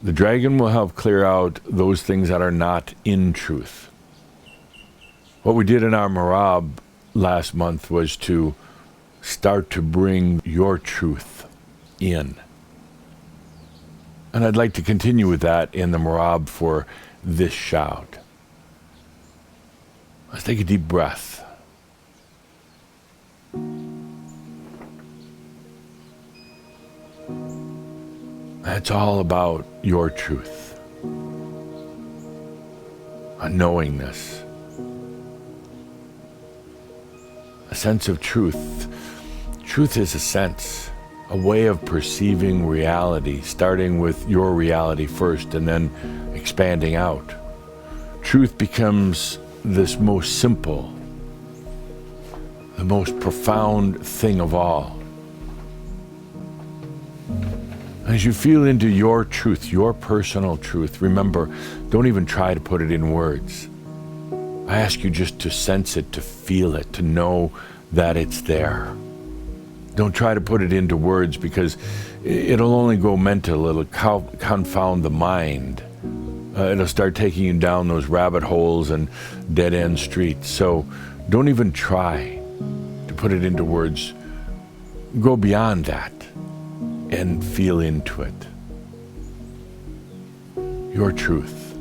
The dragon will help clear out those things that are not in truth. What we did in our Merabh last month was to start to bring your truth in. And I'd like to continue with that in the Merabh for this Shoud. Let's take a deep breath. It's all about your truth, a knowingness, a sense of truth. Truth is a sense, a way of perceiving reality, starting with your reality first and then expanding out. Truth becomes this most simple, the most profound thing of all. As you feel into your truth, your personal truth, remember, don't even try to put it in words. I ask you just to sense it, to feel it, to know that it's there. Don't try to put it into words because it'll only go mental. It'll confound the mind. It'll start taking you down those rabbit holes and dead-end streets. So don't even try to put it into words. Go beyond that and feel into it. Your truth.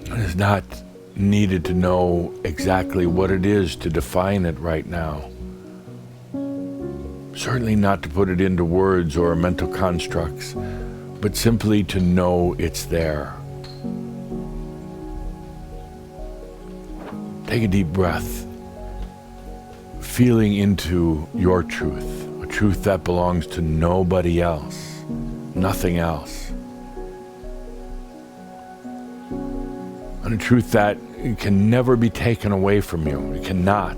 It is not needed to know exactly what it is to define it right now. Certainly not to put it into words or mental constructs, but simply to know it's there. Take a deep breath, feeling into your truth, a truth that belongs to nobody else, nothing else. And a truth that can never be taken away from you. It cannot.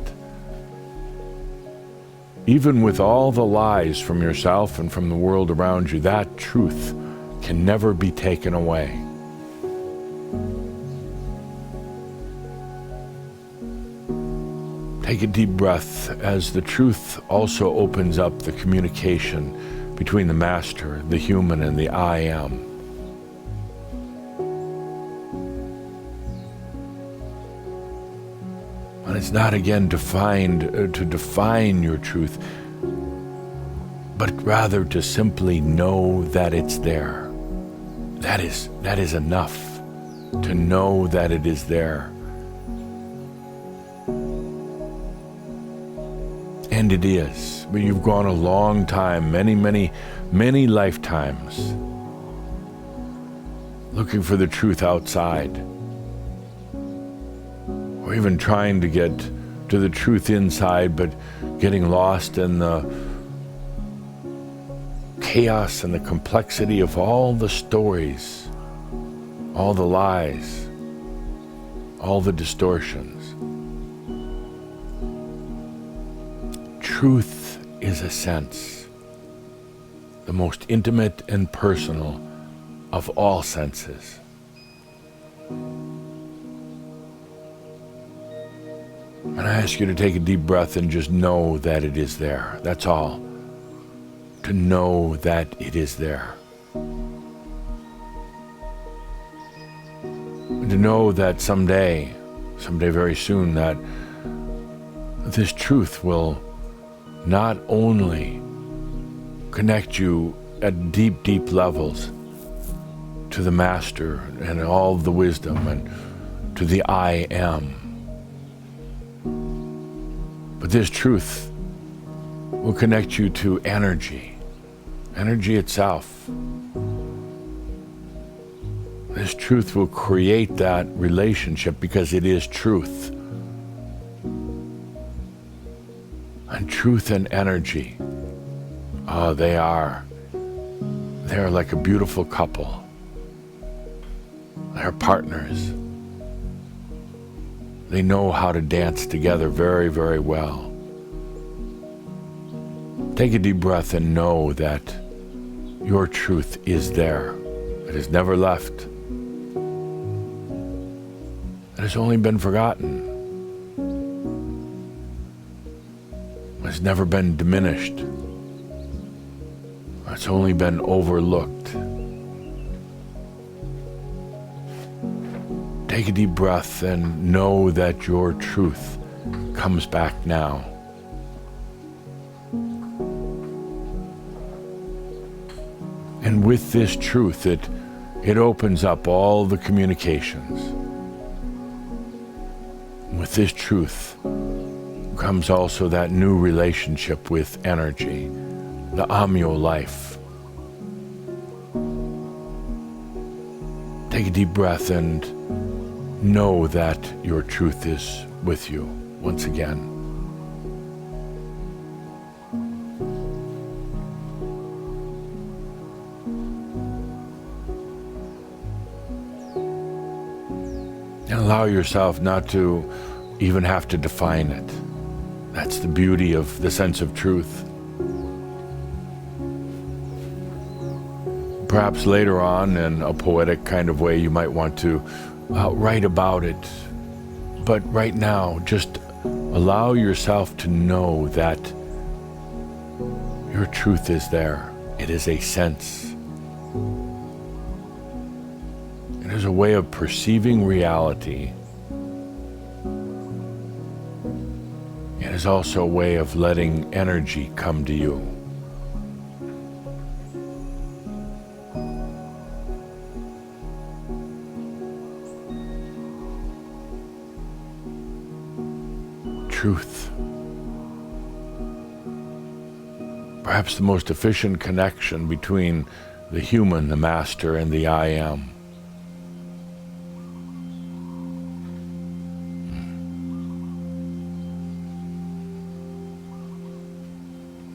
Even with all the lies from yourself and from the world around you, that truth can never be taken away. Take a deep breath as the truth also opens up the communication between the master, the human, and the I am. And it's not again to define your truth, but rather to simply know that it's there. That is enough to know that it is there. And it is. But you've gone a long time, many lifetimes, looking for the truth outside, or even trying to get to the truth inside, but getting lost in the chaos and the complexity of all the stories, all the lies, all the distortions. Truth is a sense, the most intimate and personal of all senses. And I ask you to take a deep breath and just know that it is there. That's all. To know that it is there. And to know that someday very soon, that this truth will not only connect you at deep, deep levels to the Master and all of the wisdom and to the I am, but this truth will connect you to energy itself. This truth will create that relationship because it is truth. And truth and energy, they are like a beautiful couple. They're partners. They know how to dance together very, very well. Take a deep breath and know that your truth is there. It has never left. It has only been forgotten. It's never been diminished. It's only been overlooked. Take a deep breath and know that your truth comes back now. And with this truth, it opens up all the communications. With this truth comes also that new relationship with energy, the Amyo life. Take a deep breath and know that your truth is with you once again. And allow yourself not to even have to define it. That's the beauty of the sense of truth. Perhaps later on, in a poetic kind of way, you might want to write about it. But right now, just allow yourself to know that your truth is there. It is a sense. It is a way of perceiving reality. It is also a way of letting energy come to you. Truth. Perhaps the most efficient connection between the human, the master, and the I am.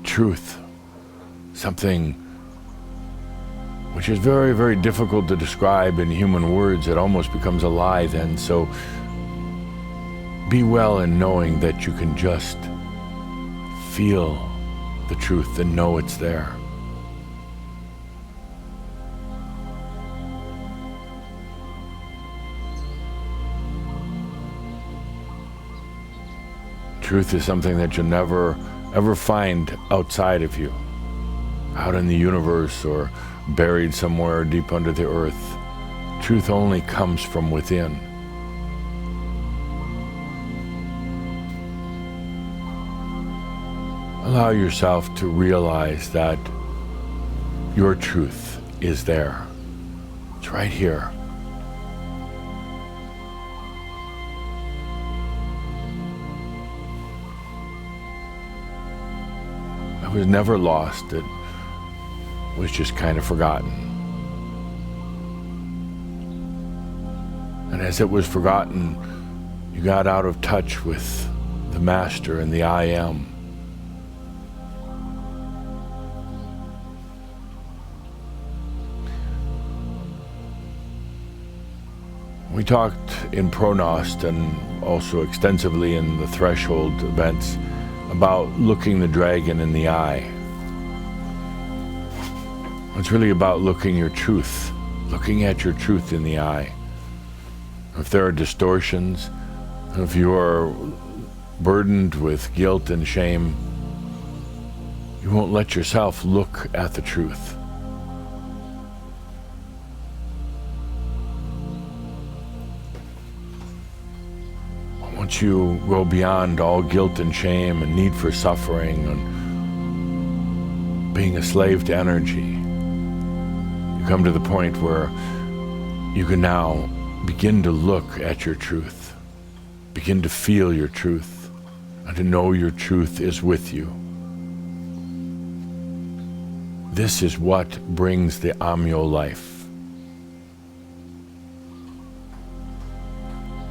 Truth, something which is very, very difficult to describe in human words. It almost becomes a lie then. So be well in knowing that you can just feel the truth and know it's there. Truth is something that you'll never ever find outside of you, out in the universe or buried somewhere deep under the earth. Truth only comes from within. Allow yourself to realize that your truth is there. It's right here. It was never lost. It was just kind of forgotten. And as it was forgotten, you got out of touch with the Master and the I Am. We talked in Pronost and also extensively in the Threshold events about looking the dragon in the eye. It's really about looking your truth, looking at your truth in the eye. If there are distortions, if you are burdened with guilt and shame, you won't let yourself look at the truth. Once you go beyond all guilt and shame and need for suffering and being a slave to energy, you come to the point where you can now begin to look at your truth, begin to feel your truth, and to know your truth is with you. This is what brings the Amyo life.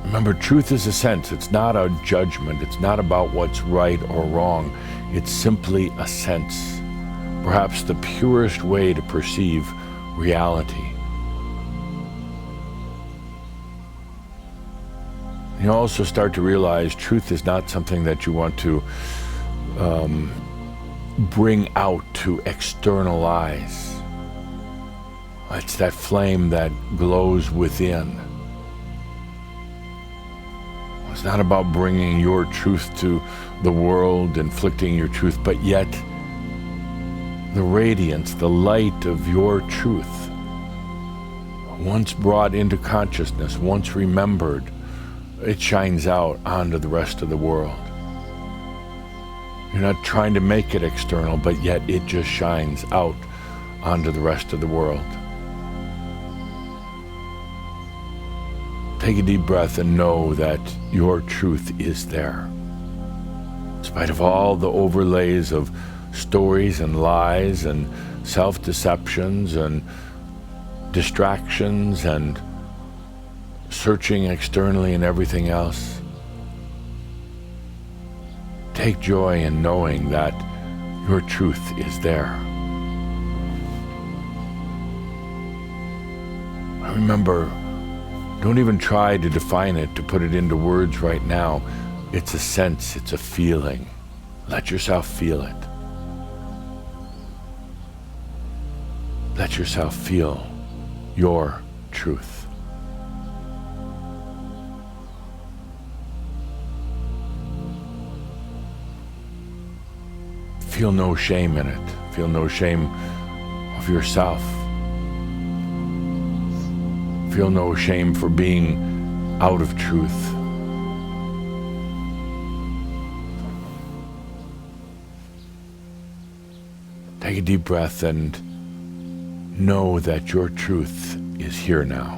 Remember, truth is a sense. It's not a judgment. It's not about what's right or wrong. It's simply a sense, perhaps the purest way to perceive reality. You also start to realize truth is not something that you want to bring out to externalize. It's that flame that glows within. It's not about bringing your truth to the world, inflicting your truth, but yet the radiance, the light of your truth, once brought into consciousness, once remembered, it shines out onto the rest of the world. You're not trying to make it external, but yet it just shines out onto the rest of the world. Take a deep breath and know that your truth is there. In spite of all the overlays of stories and lies and self-deceptions and distractions and searching externally and everything else, take joy in knowing that your truth is there. Remember, don't even try to define it, to put it into words right now. It's a sense, it's a feeling. Let yourself feel it. Let yourself feel your truth. Feel no shame in it. Feel no shame of yourself. Feel no shame for being out of truth. Take a deep breath and know that your truth is here now.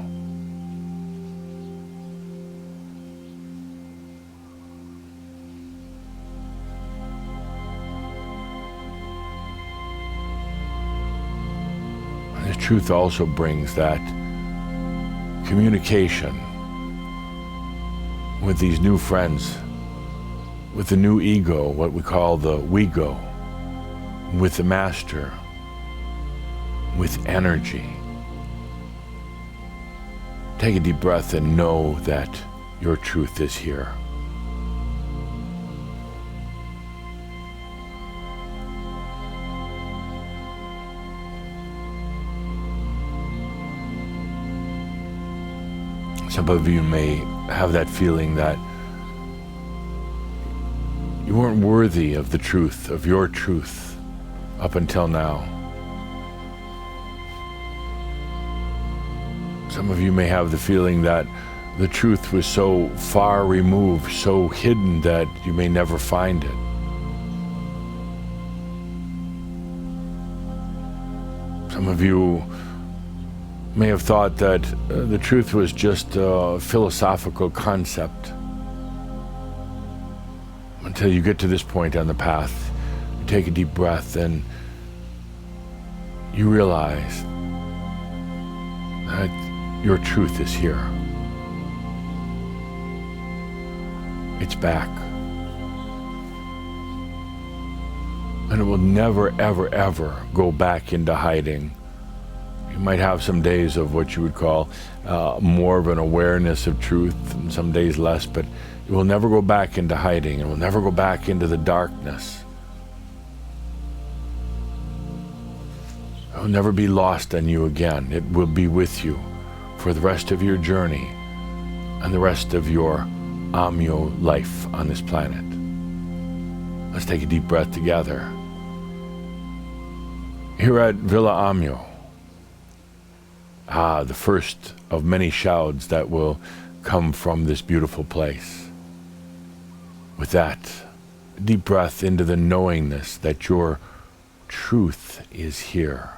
And the truth also brings that communication with these new friends, with the new ego, what we call the we-go, with the master, with energy. Take a deep breath and know that your truth is here. Some of you may have that feeling that you weren't worthy of the truth, of your truth, up until now. Some of you may have the feeling that the truth was so far removed, so hidden that you may never find it. Some of you may have thought that the truth was just a philosophical concept. Until you get to this point on the path, you take a deep breath and you realize that your truth is here. It's back. And it will never, ever, ever go back into hiding. You might have some days of what you would call more of an awareness of truth, and some days less, but it will never go back into hiding. It will never go back into the darkness. It will never be lost on you again. It will be with you for the rest of your journey and the rest of your Amyo life on this planet. Let's take a deep breath together. Here at Villa Amyo, the first of many Shouds that will come from this beautiful place. With that, deep breath into the knowingness that your truth is here.